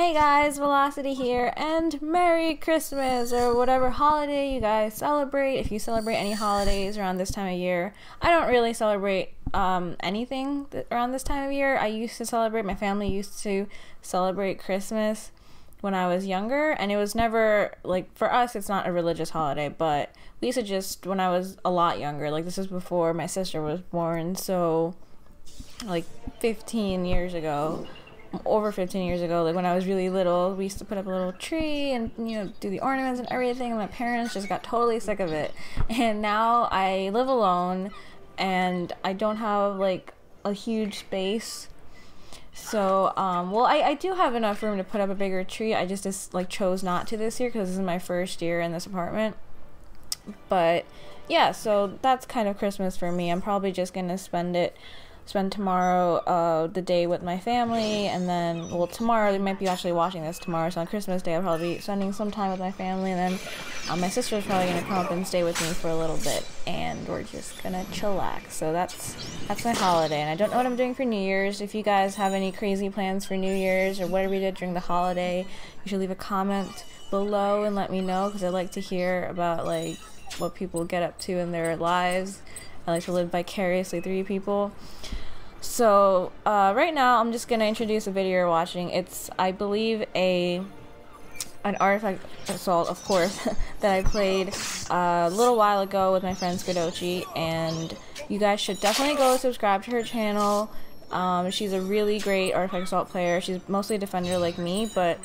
Hey guys, Velocity here, and Merry Christmas, or whatever holiday you guys celebrate, if you celebrate any holidays around this time of year. I don't really celebrate anything around this time of year. My family used to celebrate Christmas when I was younger, and it was never, like, for us, it's not a religious holiday, but we used to just, when I was a lot younger, like, this is before my sister was born, so, like, 15 years ago, over 15 years ago, like when I was really little, we used to put up a little tree and, you know, do the ornaments and everything, and my parents just got totally sick of it. And now I live alone and I don't have like a huge space, so well, I do have enough room to put up a bigger tree. I just like chose not to this year because this is my first year in this apartment. But yeah, so that's kind of Christmas for me. I'm probably just gonna spend tomorrow the day with my family, and then, well, tomorrow, they might be actually watching this tomorrow, so on Christmas Day I'll probably be spending some time with my family, and then my sister's probably gonna come up and stay with me for a little bit, and we're just gonna chillax. So that's my holiday, and I don't know what I'm doing for New Year's. If you guys have any crazy plans for New Year's or whatever you did during the holiday, you should leave a comment below and let me know, because I like to hear about like what people get up to in their lives. I like to live vicariously through you people. So right now I'm just gonna introduce a video you're watching. It's, I believe, an artifact assault, of course, that I played a little while ago with my friend Skadochi, and you guys should definitely go subscribe to her channel. She's a really great artifact assault player. She's mostly a defender like me, but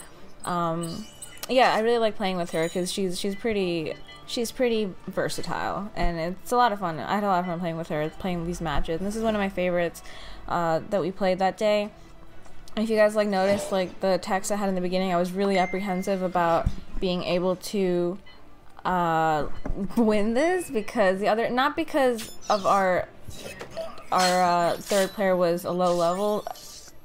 yeah, I really like playing with her because she's pretty versatile, and it's a lot of fun. I had a lot of fun playing with her, playing these matches, and this is one of my favorites that we played that day. And if you guys like noticed, like the text I had in the beginning, I was really apprehensive about being able to win this, because not because of our third player was a low level,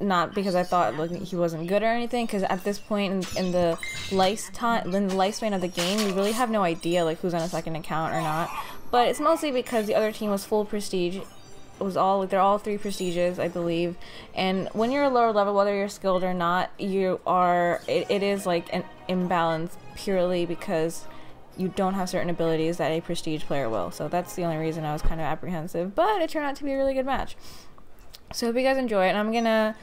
not because I thought like he wasn't good or anything, because at this point in the lifespan of the game, we really have no idea like who's on a second account or not. But it's mostly because the other team was full prestige. It was all, they're all 3 prestiges, I believe. And when you're a lower level, whether you're skilled or not, it is like an imbalance purely because you don't have certain abilities that a prestige player will. So that's the only reason I was kind of apprehensive, but it turned out to be a really good match. So I hope you guys enjoy it, and I'm gonna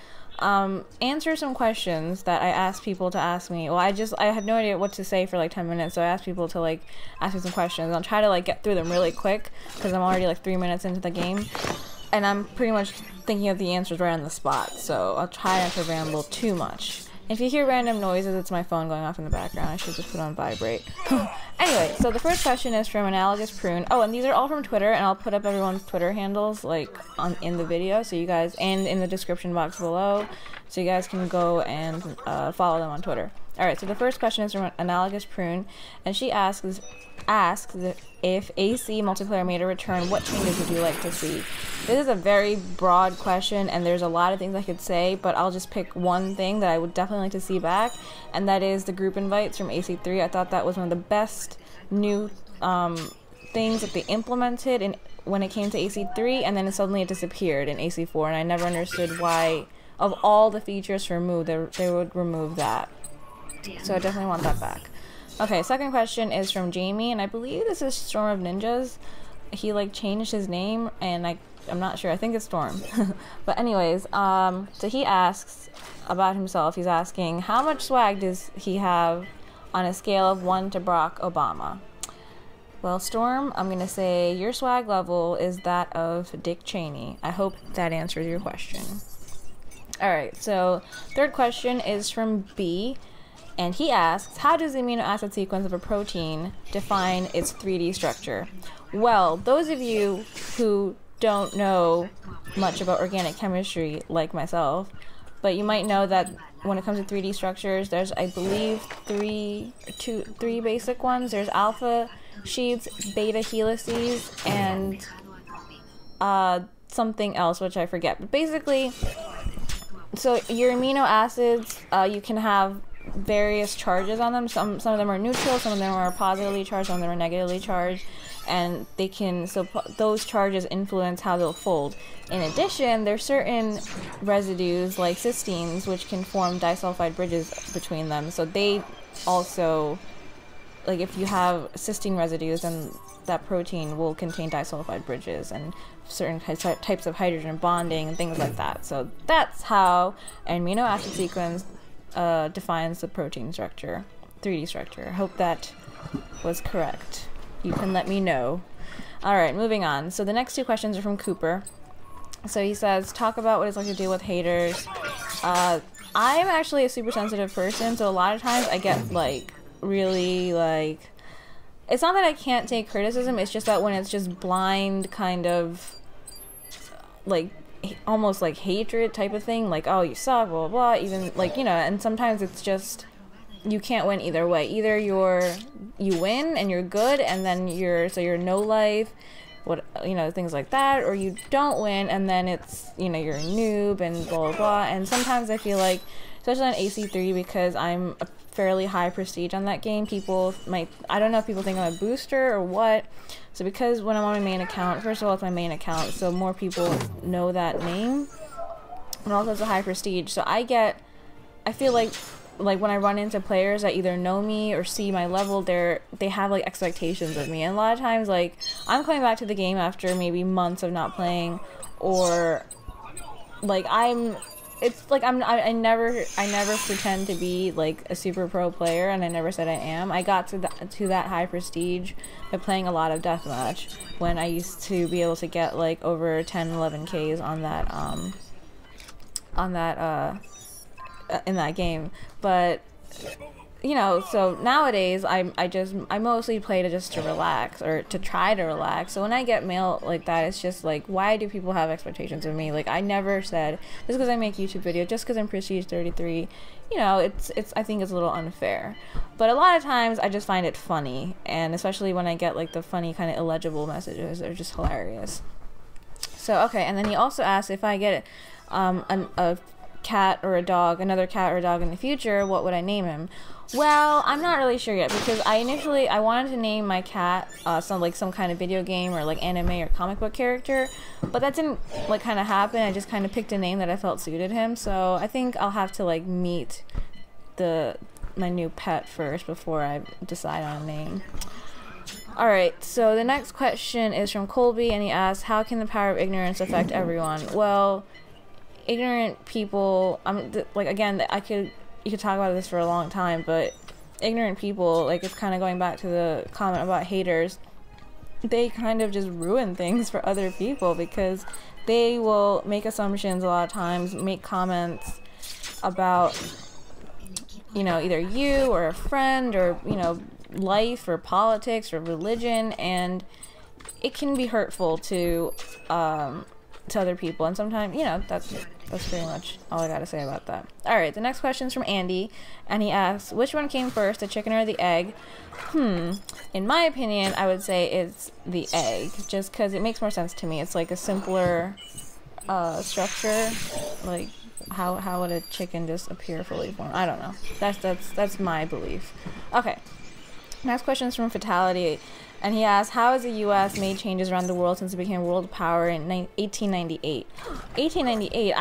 answer some questions that I asked people to ask me. Well, I had no idea what to say for like 10 minutes, so I asked people to like ask me some questions. I'll try to like get through them really quick because I'm already like 3 minutes into the game, and I'm pretty much thinking of the answers right on the spot, so I'll try not to ramble too much. If you hear random noises, it's my phone going off in the background. I should just put on vibrate. Anyway, so the first question is from Analogous Prune. Oh, and these are all from Twitter, and I'll put up everyone's Twitter handles like in the video, so you guys, and in the description box below, so you guys can go and follow them on Twitter. Alright, so the first question is from Analogous Prune, and she asks if AC multiplayer made a return, what changes would you like to see? This is a very broad question, and there's a lot of things I could say, but I'll just pick one thing that I would definitely like to see back, and that is the group invites from AC3. I thought that was one of the best new things that they implemented when it came to AC3, and then suddenly it disappeared in AC4, and I never understood why, of all the features for remove, they would remove that. So I definitely want that back. Okay, second question is from Jamie, and I believe this is Storm of Ninjas. He like changed his name, and I'm not sure. I think it's Storm. But anyways, so he asks about himself. He's asking, how much swag does he have on a scale of 1 to Barack Obama? Well, Storm, I'm gonna say your swag level is that of Dick Cheney. I hope that answers your question. Alright, so third question is from B, and he asks, how does the amino acid sequence of a protein define its 3D structure? Well, those of you who don't know much about organic chemistry like myself, but you might know that when it comes to 3D structures, there's, I believe, three basic ones. There's alpha sheets, beta helices, and something else which I forget. But basically, so your amino acids, you can have various charges on them. Some of them are neutral, some of them are positively charged, some of them are negatively charged, and they can, so those charges influence how they'll fold. In addition, there's certain residues like cysteines which can form disulfide bridges between them. So they also, like if you have cysteine residues, then that protein will contain disulfide bridges and certain types of hydrogen bonding and things like that. So that's how an amino acid sequence defines the protein structure, 3D structure. I hope that was correct. You can let me know. Alright, moving on. So the next two questions are from Cooper. So he says, talk about what it's like to deal with haters. I'm actually a super sensitive person, so a lot of times I get like really like, it's not that I can't take criticism, it's just that when it's just blind kind of like almost like hatred type of thing, like, oh, you suck, blah blah blah, even like, you know, and sometimes it's just, you can't win either way. Either you win and you're good and then you're no life, what, you know, things like that, or you don't win and then it's, you know, you're a noob and blah blah blah. And sometimes I feel like, especially on AC3, because I'm a fairly high prestige on that game, people might, I don't know if people think I'm a booster or what. So because when I'm on my main account, first of all, it's my main account, so more people know that name, and also it's a high prestige. So I feel like when I run into players that either know me or see my level, they have like expectations of me, and a lot of times like I'm coming back to the game after maybe months of not playing, or like it's like I never pretend to be like a super pro player, and I never said I am. I got to that high prestige by playing a lot of deathmatch when I used to be able to get like over 10-11 Ks on that in that game. But you know, so nowadays I mostly play to relax, or to try to relax. So when I get mail like that, it's just like, why do people have expectations of me? Like, I never said just because I make YouTube videos, just because I'm prestige 33, you know, it's I think it's a little unfair. But a lot of times I just find it funny, and especially when I get like the funny kind of illegible messages, they're just hilarious. So okay, and then he also asked if I get a cat or a dog, another cat or a dog in the future, what would I name him? Well, I'm not really sure yet, because I wanted to name my cat some kind of video game or like anime or comic book character, but that didn't like kind of happen. I just kind of picked a name that I felt suited him. So I think I'll have to like meet my new pet first before I decide on a name. Alright, so the next question is from Colby, and he asks, how can the power of ignorance affect everyone? Well, ignorant people, like, again, you could talk about this for a long time, but ignorant people, like, it's kind of going back to the comment about haters, they kind of just ruin things for other people, because they will make assumptions a lot of times, make comments about, you know, either you or a friend, or, you know, life or politics or religion, and it can be hurtful to other people. And sometimes, you know, that's pretty much all I gotta say about that. Alright, the next question is from Andy, and he asks, which one came first, the chicken or the egg? In my opinion, I would say it's the egg, just because it makes more sense to me. It's like a simpler structure. Like, how would a chicken just appear fully formed? I don't know. That's my belief. Okay, next question is from Fatality, and he asks, how has the U.S. made changes around the world since it became a world power in 1898? 1898,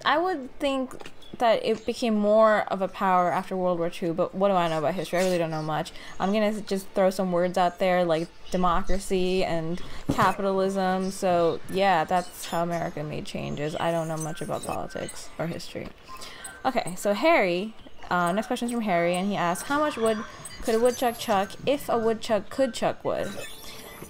I would think that it became more of a power after World War II, but what do I know about history? I really don't know much. I'm gonna just throw some words out there like democracy and capitalism, so yeah, that's how America made changes. I don't know much about politics or history. Okay, so Harry, next question is from Harry, and he asks, how much wood could a woodchuck chuck if a woodchuck could chuck wood?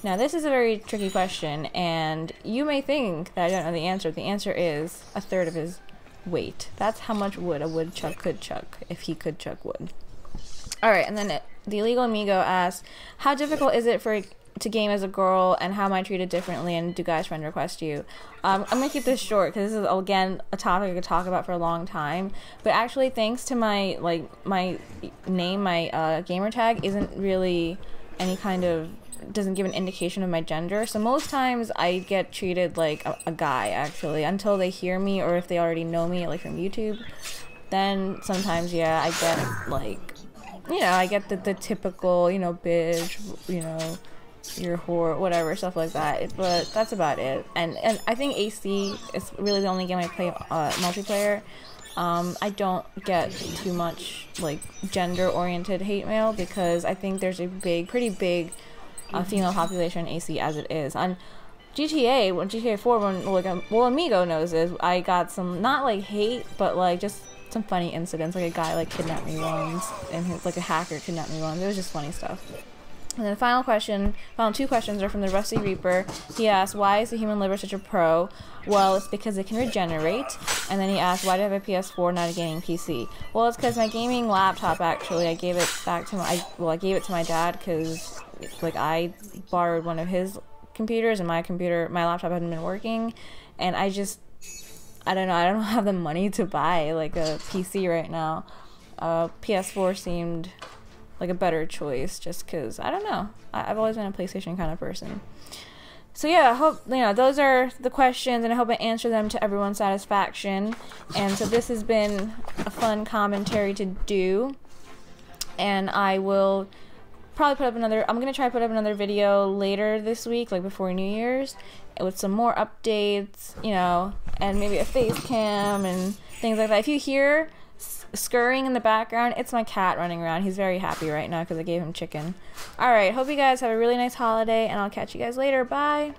Now, this is a very tricky question, and you may think that I don't know the answer. The answer is a third of his weight. That's how much wood a woodchuck could chuck if he could chuck wood. Alright, and then the Illegal Amigo asks, how difficult is it to game as a girl, and how am I treated differently, and do guys friend request you? I'm gonna keep this short because this is, again, a topic I could talk about for a long time, but actually, thanks to my name, my gamer tag isn't really any kind of, doesn't give an indication of my gender, so most times I get treated like a guy, actually, until they hear me, or if they already know me, like from YouTube. Then sometimes, yeah, I get like, you know, I get the typical, you know, bitch, you know, you're a whore, whatever, stuff like that. But that's about it. And I think AC is really the only game I play multiplayer. I don't get too much like gender-oriented hate mail because I think there's a pretty big female population in AC as it is. On GTA 4, well, Amigo knows this. I got some not like hate, but like just some funny incidents. Like a guy like kidnapped me once, and like a hacker kidnapped me once. It was just funny stuff. And then the final two questions are from the Rusty Reaper. He asked, why is the human liver such a pro? Well, it's because it can regenerate. And then he asked, why do I have a PS4, not a gaming PC? Well, it's because my gaming laptop, actually, I gave it back to I gave it to my dad because, like, I borrowed one of his computers and my laptop hadn't been working. And I don't know, I don't have the money to buy, like, a PC right now. PS4 seemed like a better choice just because, I don't know, I've always been a PlayStation kind of person. So yeah, I hope, those are the questions, and I hope I answer them to everyone's satisfaction. And so this has been a fun commentary to do, and I will probably put up I'm going to try to put up another video later this week, like before New Year's, with some more updates, and maybe a face cam and things like that. If you hear scurrying in the background, it's my cat running around. He's very happy right now because I gave him chicken. Alright, hope you guys have a really nice holiday, and I'll catch you guys later. Bye!